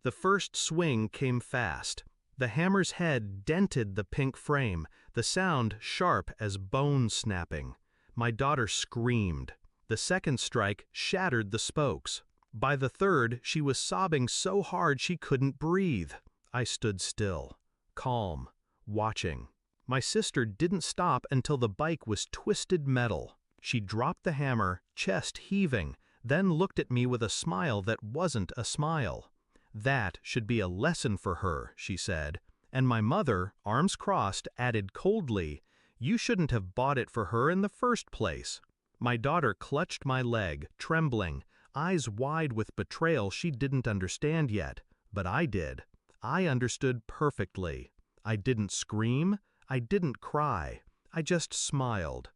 The first swing came fast. The hammer's head dented the pink frame, the sound sharp as bone snapping. My daughter screamed. The second strike shattered the spokes. By the third, she was sobbing so hard she couldn't breathe. I stood still, calm, watching. My sister didn't stop until the bike was twisted metal. She dropped the hammer, chest heaving, then looked at me with a smile that wasn't a smile. "That should be a lesson for her," she said. And my mother, arms crossed, added coldly, "You shouldn't have bought it for her in the first place." My daughter clutched my leg, trembling, eyes wide with betrayal she didn't understand yet. But I did. I understood perfectly. I didn't scream. I didn't cry. I just smiled.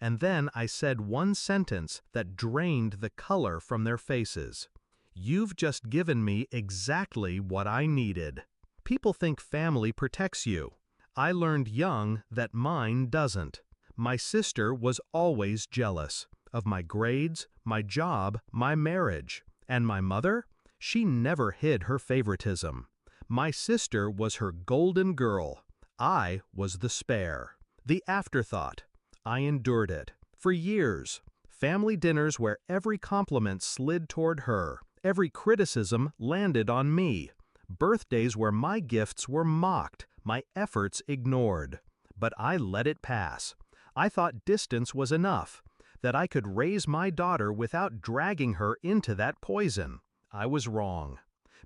And then I said one sentence that drained the color from their faces. "You've just given me exactly what I needed." People think family protects you. I learned young that mine doesn't. My sister was always jealous of my grades, my job, my marriage. And my mother? She never hid her favoritism. My sister was her golden girl. I was the spare, the afterthought. I endured it. For years. Family dinners where every compliment slid toward her, every criticism landed on me. Birthdays where my gifts were mocked, my efforts ignored. But I let it pass. I thought distance was enough, that I could raise my daughter without dragging her into that poison. I was wrong.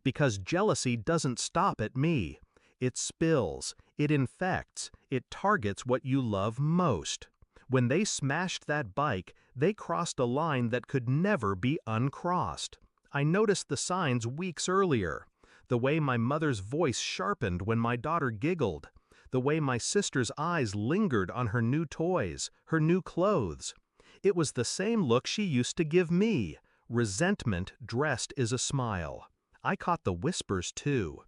Because jealousy doesn't stop at me. It spills, it infects, it targets what you love most. When they smashed that bike, they crossed a line that could never be uncrossed. I noticed the signs weeks earlier. The way my mother's voice sharpened when my daughter giggled. The way my sister's eyes lingered on her new toys, her new clothes. It was the same look she used to give me, resentment dressed as a smile. I caught the whispers too.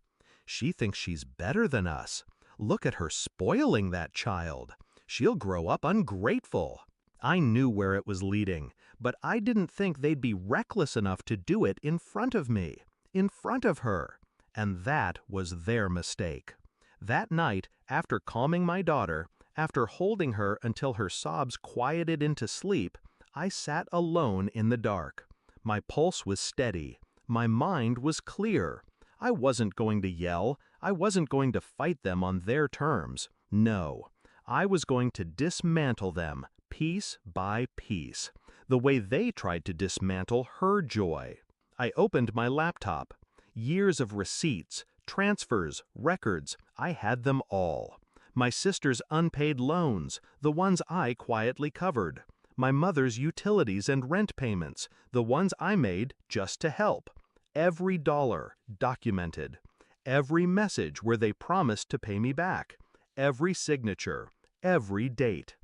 "She thinks she's better than us. Look at her spoiling that child. She'll grow up ungrateful." I knew where it was leading, but I didn't think they'd be reckless enough to do it in front of me, in front of her. And that was their mistake. That night, after calming my daughter, after holding her until her sobs quieted into sleep, I sat alone in the dark. My pulse was steady. My mind was clear. I wasn't going to yell. I wasn't going to fight them on their terms. No. I was going to dismantle them, piece by piece, the way they tried to dismantle her joy. I opened my laptop. Years of receipts, transfers, records, I had them all. My sister's unpaid loans, the ones I quietly covered. My mother's utilities and rent payments, the ones I made just to help. Every dollar, documented. Every message where they promised to pay me back. Every signature. Every date.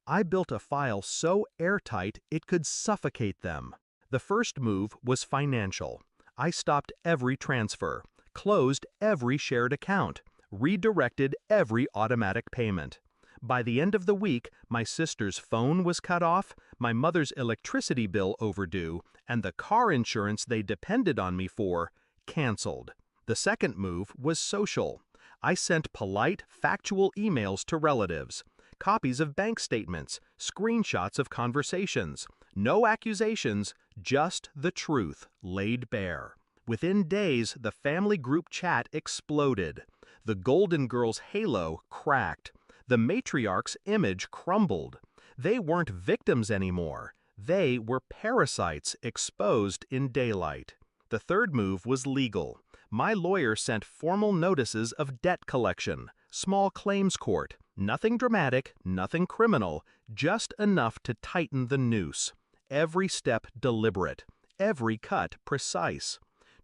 I built a file so airtight it could suffocate them. The first move was financial. I stopped every transfer, closed every shared account, redirected every automatic payment. By the end of the week, my sister's phone was cut off, my mother's electricity bill overdue, and the car insurance they depended on me for, canceled. The second move was social. I sent polite, factual emails to relatives, copies of bank statements, screenshots of conversations. No accusations, just the truth laid bare. Within days, the family group chat exploded. The Golden Girls' halo cracked. The matriarch's image crumbled. They weren't victims anymore. They were parasites exposed in daylight. The third move was legal. My lawyer sent formal notices of debt collection, small claims court, nothing dramatic, nothing criminal, just enough to tighten the noose. Every step deliberate, every cut precise.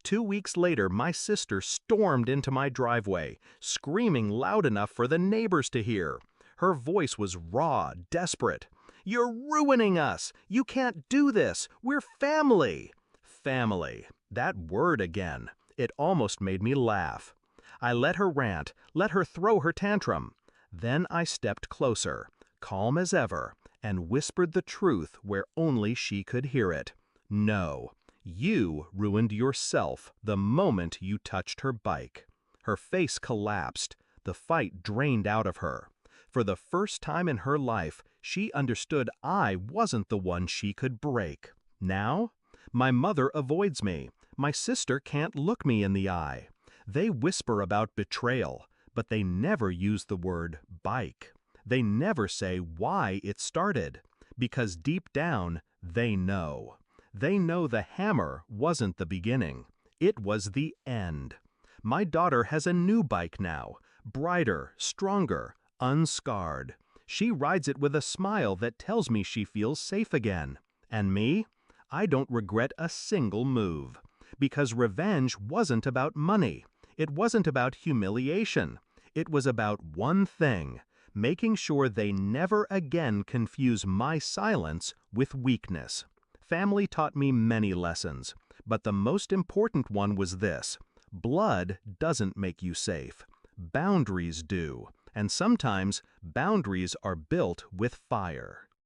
2 weeks later, my sister stormed into my driveway, screaming loud enough for the neighbors to hear. Her voice was raw, desperate. "You're ruining us! You can't do this! We're family!" Family. That word again. It almost made me laugh. I let her rant, let her throw her tantrum. Then I stepped closer, calm as ever, and whispered the truth where only she could hear it. "No, You ruined yourself the moment you touched her bike. Her face collapsed, the fight drained out of her. For the first time in her life, she understood I wasn't the one she could break. Now, my mother avoids me. My sister can't look me in the eye. They whisper about betrayal, but they never use the word bike. They never say why it started, because deep down, they know. They know the hammer wasn't the beginning. It was the end. My daughter has a new bike now, brighter, stronger, unscarred. She rides it with a smile that tells me she feels safe again. And me? I don't regret a single move. Because revenge wasn't about money. It wasn't about humiliation. It was about one thing: making sure they never again confuse my silence with weakness. Family taught me many lessons, but the most important one was this: blood doesn't make you safe. Boundaries do, and sometimes boundaries are built with fire.